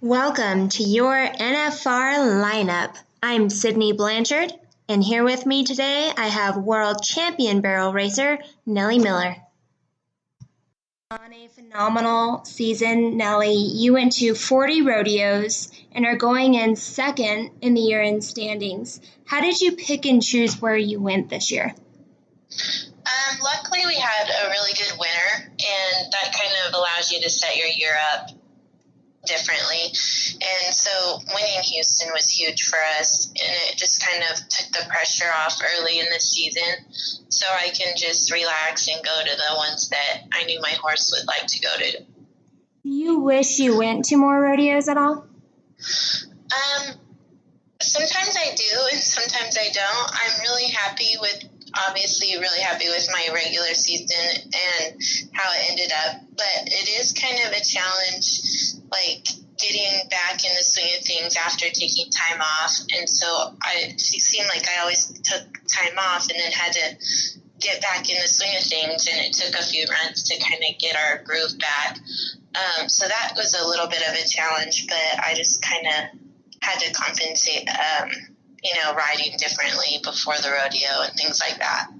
Welcome to your NFR lineup. I'm Sydney Blanchard, and here with me today I have world champion barrel racer Nelly Miller. On a phenomenal season, Nelly, you went to 40 rodeos and are going in second in the year-end standings. How did you pick and choose where you went this year? Luckily, we had a really good winner, and that kind of allows you to set your year up differently. And so winning Houston was huge for us, and it just kind of took the pressure off early in the season so I can just relax and go to the ones that I knew my horse would like to go to. Do you wish you went to more rodeos at all? Sometimes I do, and sometimes I don't. I'm really happy with my regular season and how it ended up, but it is kind of a challenge, like getting back in the swing of things after taking time off. And so it seemed like I always took time off and then had to get back in the swing of things, and it took a few runs to kind of get our groove back. So that was a little bit of a challenge, but I just kind of had to compensate, riding differently before the rodeo and things like that.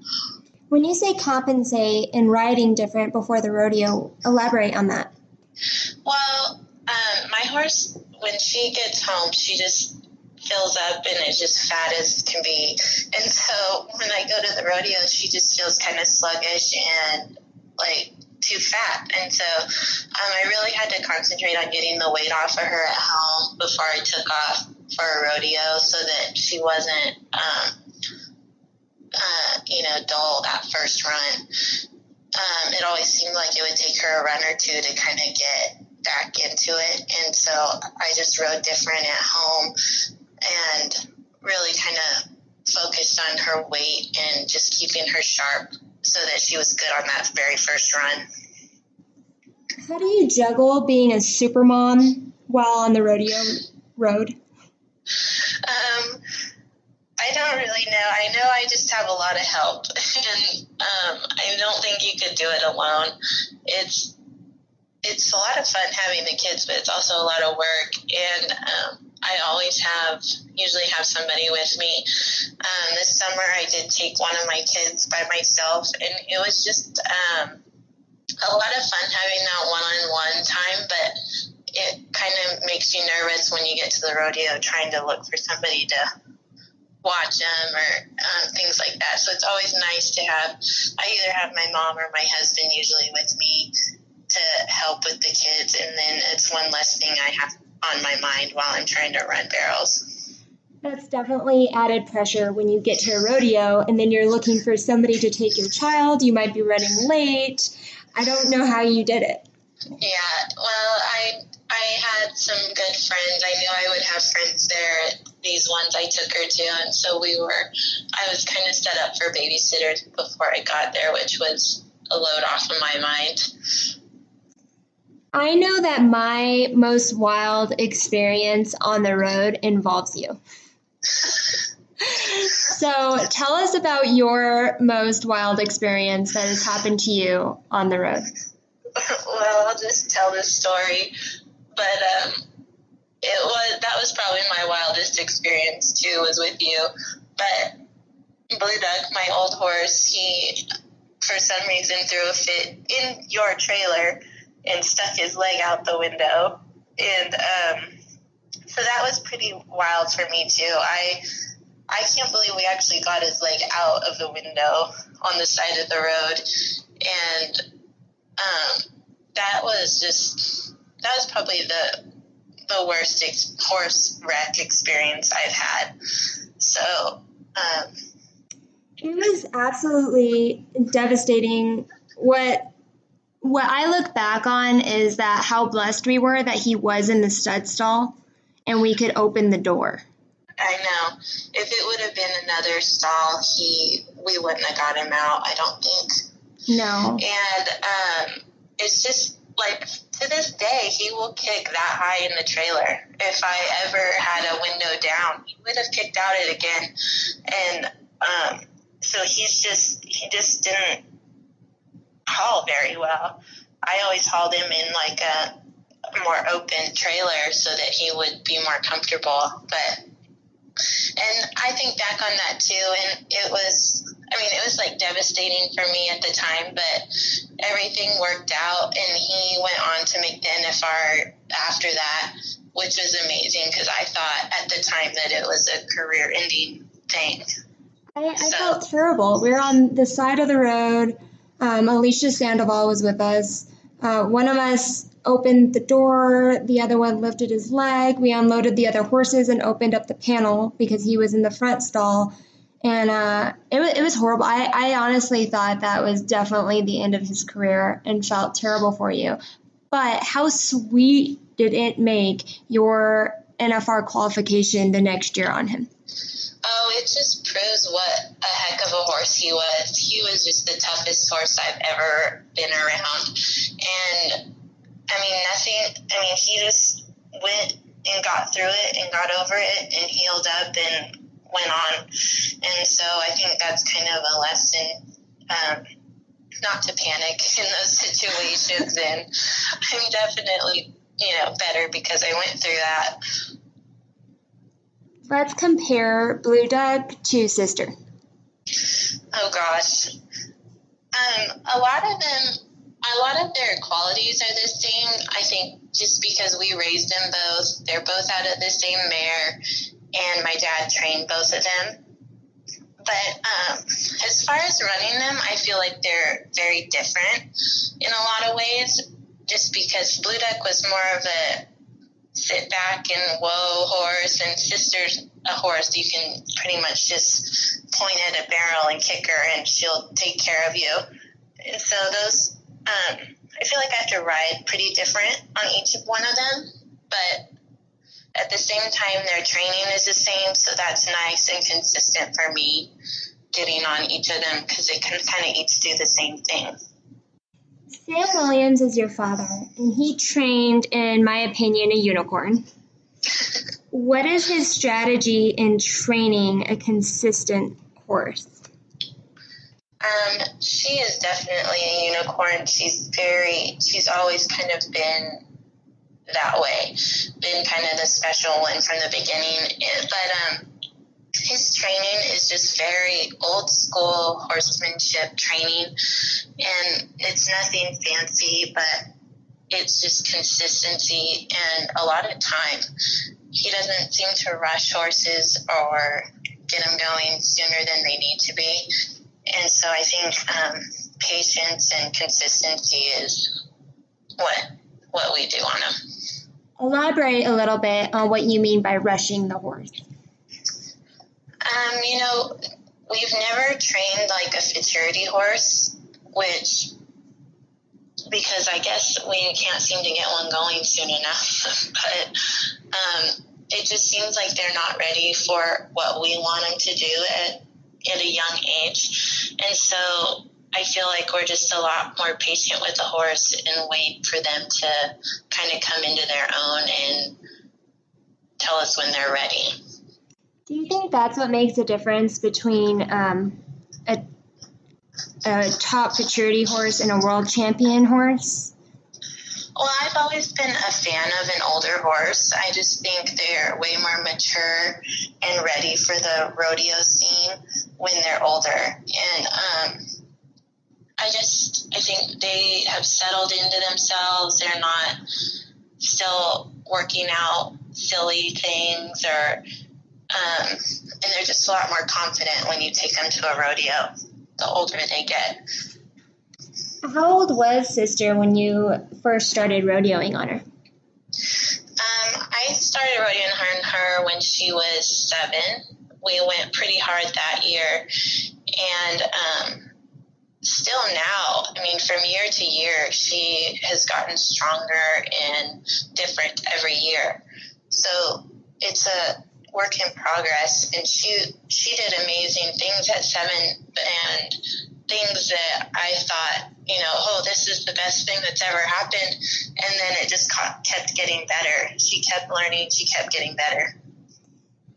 When you say compensate and riding different before the rodeo, elaborate on that. Well, my horse, when she gets home, she just fills up and is just fat as can be. And so when I go to the rodeo, she just feels kind of sluggish and like too fat. And so I really had to concentrate on getting the weight off of her at home before I took off for a rodeo so that she wasn't, dull that first run. It always seemed like it would take her a run or two to kind of get back into it. And so I just rode different at home and really kind of focused on her weight and just keeping her sharp so that she was good on that very first run. How do you juggle being a super mom while on the rodeo road? I don't really know. I know I just have a lot of help, and I don't think you could do it alone. It's a lot of fun having the kids, but it's also a lot of work, and I usually have somebody with me. This summer I did take one of my kids by myself, and it was just a lot of fun having that one-on-one time, but it kind of makes you nervous when you get to the rodeo trying to look for somebody to watch them or things like that. So it's always nice to I either have my mom or my husband usually with me to help with the kids, and then it's one less thing I have on my mind while I'm trying to run barrels. That's definitely added pressure when you get to a rodeo and then you're looking for somebody to take your child. You might be running late. I don't know how you did it. Yeah, well, I had some good friends. I knew I would have friends there, these ones I took her to, and so I was kind of set up for babysitters before I got there, which was a load off of my mind. I know that my most wild experience on the road involves you. So tell us about your most wild experience that has happened to you on the road. Well, I'll just tell this story, but that was probably my wildest experience too, was with you. But Blue Duck, my old horse, he for some reason threw a fit in your trailer and stuck his leg out the window, and so that was pretty wild for me too. I can't believe we actually got his leg out of the window on the side of the road, and that was probably the worst horse wreck experience I've had. So it was absolutely devastating. What I look back on is that how blessed we were that he was in the stud stall and we could open the door. I know. If it would have been another stall, we wouldn't have got him out, I don't think. No. And it's just like, to this day, he will kick that high in the trailer. If I ever had a window down, he would have kicked out it again. And so he just didn't haul very well. I always hauled him in like more open trailer so that he would be more comfortable. And I think back on that too, and it was like devastating for me at the time, but everything worked out, and he went on to make the NFR after that, which was amazing because I thought at the time that it was a career-ending thing. I felt terrible. We were on the side of the road. Alicia Sandoval was with us. One of us opened the door. The other one lifted his leg. We unloaded the other horses and opened up the panel because he was in the front stall. And it was horrible. I honestly thought that was definitely the end of his career and felt terrible for you. But how sweet did it make your NFR qualification the next year on him? Oh, it just proves what a heck of a horse he was. He was just the toughest horse I've ever been around. And, he just went and got through it and got over it and healed up and went on. And so I think that's kind of a lesson, not to panic in those situations. And I'm definitely, better because I went through that. Let's compare Blue Duck to Sister. Oh gosh. A lot of their qualities are the same. I think just because we raised them both, they're both out of the same mare, and my dad trained both of them. But as far as running them, I feel like they're very different in a lot of ways, just because Blue Duck was more of a sit back and whoa horse, and Sister's a horse you can pretty much just point at a barrel and kick her and she'll take care of you. And so those, I feel like I have to ride pretty different on each one of them, but at the same time their training is the same, so that's nice and consistent for me getting on each of them because they can kind of each do the same thing. Sam Williams is your father, and he trained, in my opinion, a unicorn. What is his strategy in training a consistent horse? She is definitely a unicorn. She's always kind of been that way, been kind of the special one from the beginning. But his training is just very old school horsemanship training, and it's nothing fancy, but it's just consistency and a lot of time. He doesn't seem to rush horses or get them going sooner than they need to be. And so I think patience and consistency is what we do on them. Elaborate a little bit on what you mean by rushing the horse. We've never trained like a futurity horse, because I guess we can't seem to get one going soon enough. But it just seems like they're not ready for what we want them to do at a young age. And so I feel like we're just a lot more patient with the horse and wait for them to kind of come into their own and tell us when they're ready. Do you think that's what makes a difference between a top futurity horse and a world champion horse? Well, I've always been a fan of an older horse. I just think they're way more mature and ready for the rodeo scene when they're older. And I think they have settled into themselves. They're not still working out silly things and they're just a lot more confident when you take them to a rodeo, the older they get. How old was Sister when you first started rodeoing on her? I started rodeoing her when she was 7. We went pretty hard that year. And still now, from year to year, she has gotten stronger and different every year. So it's a work in progress, and she did amazing things at 7, and things that I thought, this is the best thing that's ever happened, and then it just kept getting better. She kept learning, she kept getting better.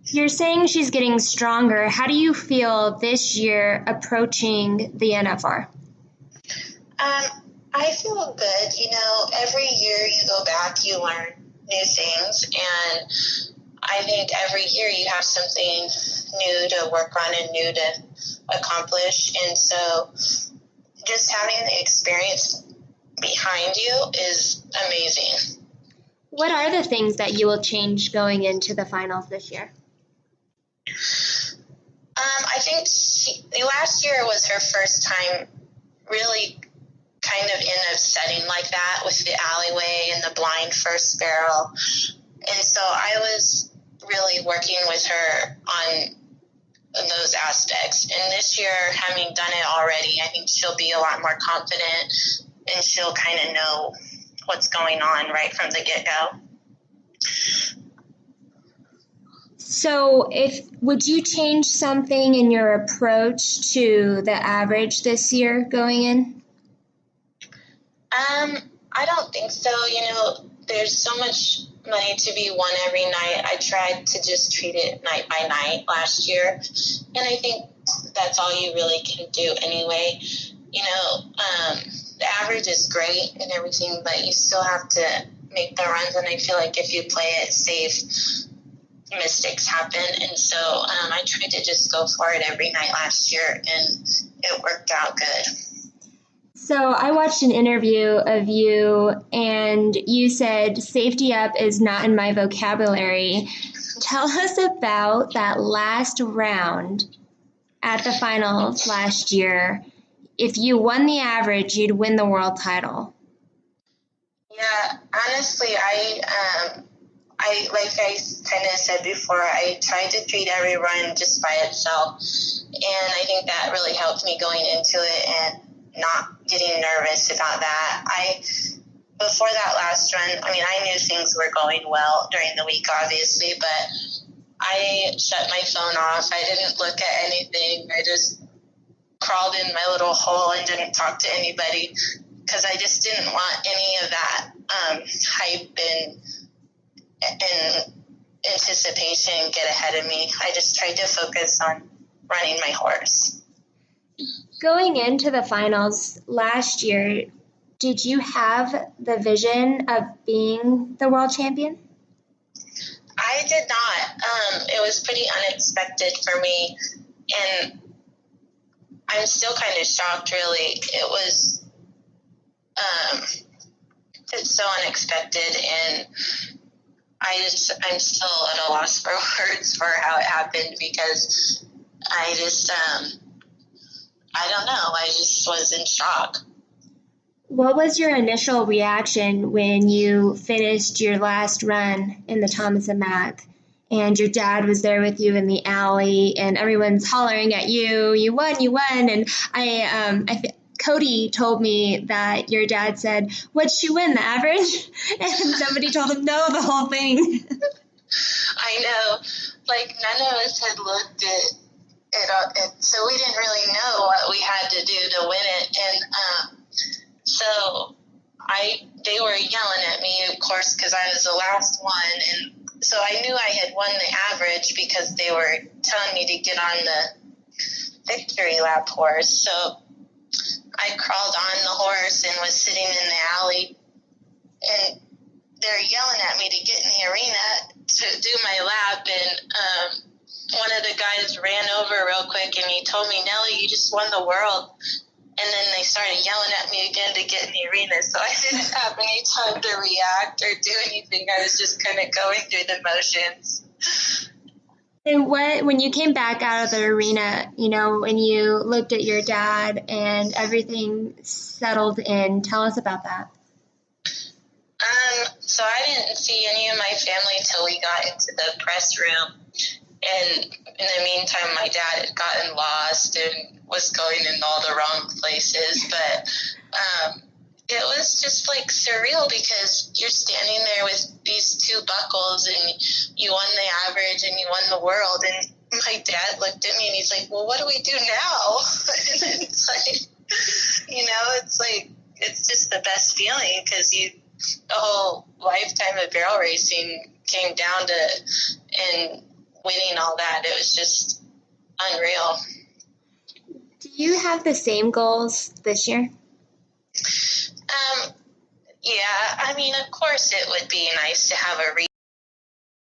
You're saying she's getting stronger. How do you feel this year approaching the NFR? I feel good. Every year you go back, you learn new things, and I think every year you have something new to work on and new to accomplish. And so just having the experience behind you is amazing. What are the things that you will change going into the finals this year? I think last year was her first time really kind of in a setting like that with the alleyway and the blind first barrel. And so I was really working with her on those aspects. And this year, having done it already, I think she'll be a lot more confident and she'll kind of know what's going on right from the get-go. So would you change something in your approach to the average this year going in? I don't think so. There's so much money to be won every night. I tried to just treat it night by night last year. And I think that's all you really can do anyway. The average is great and everything, but you still have to make the runs. And I feel like if you play it safe, mistakes happen. And so I tried to just go for it every night last year, and it worked out good. So I watched an interview of you, and you said safety up is not in my vocabulary. Tell us about that last round at the finals last year. If you won the average, you'd win the world title. Yeah, honestly, I like I kind of said before, I tried to treat every run just by itself, and I think that really helped me going into it and not getting nervous about that. Before that last run, I knew things were going well during the week, obviously, but I shut my phone off. I didn't look at anything. I just crawled in my little hole and didn't talk to anybody because I just didn't want any of that hype and anticipation get ahead of me. I just tried to focus on running my horse. Going into the finals last year, did you have the vision of being the world champion? I did not. It was pretty unexpected for me, and I'm still kind of shocked, really. It was it's so unexpected, and I'm still at a loss for words for how it happened because I just I don't know. I just was in shock. What was your initial reaction when you finished your last run in the Thomas and Mack and your dad was there with you in the alley and everyone's hollering at you, you won. And Cody told me that your dad said, "What'd she win, the average?" And somebody told him, "No, the whole thing." I know. None of us had looked at it, so we didn't really know what we had to do to win it. And so they were yelling at me, of course, because I was the last one. And so I knew I had won the average because they were telling me to get on the victory lap horse. So I crawled on the horse and was sitting in the alley, and they're yelling at me to get in the arena to do my lap. And one of the guys ran over real quick and he told me, "Nelly, you just won the world." And then they started yelling at me again to get in the arena. So I didn't have any time to react or do anything. I was just kind of going through the motions. And when you came back out of the arena, when you looked at your dad and everything settled in, tell us about that. So I didn't see any of my family until we got into the press room. And in the meantime, my dad had gotten lost and was going in all the wrong places. But it was just surreal because you're standing there with these two buckles and you won the average and you won the world. And my dad looked at me and he's like, "Well, what do we do now?" And it's just the best feeling because the whole lifetime of barrel racing came down to and winning all that. It was just unreal. Do you have the same goals this year? Yeah, I mean, of course it would be nice to have a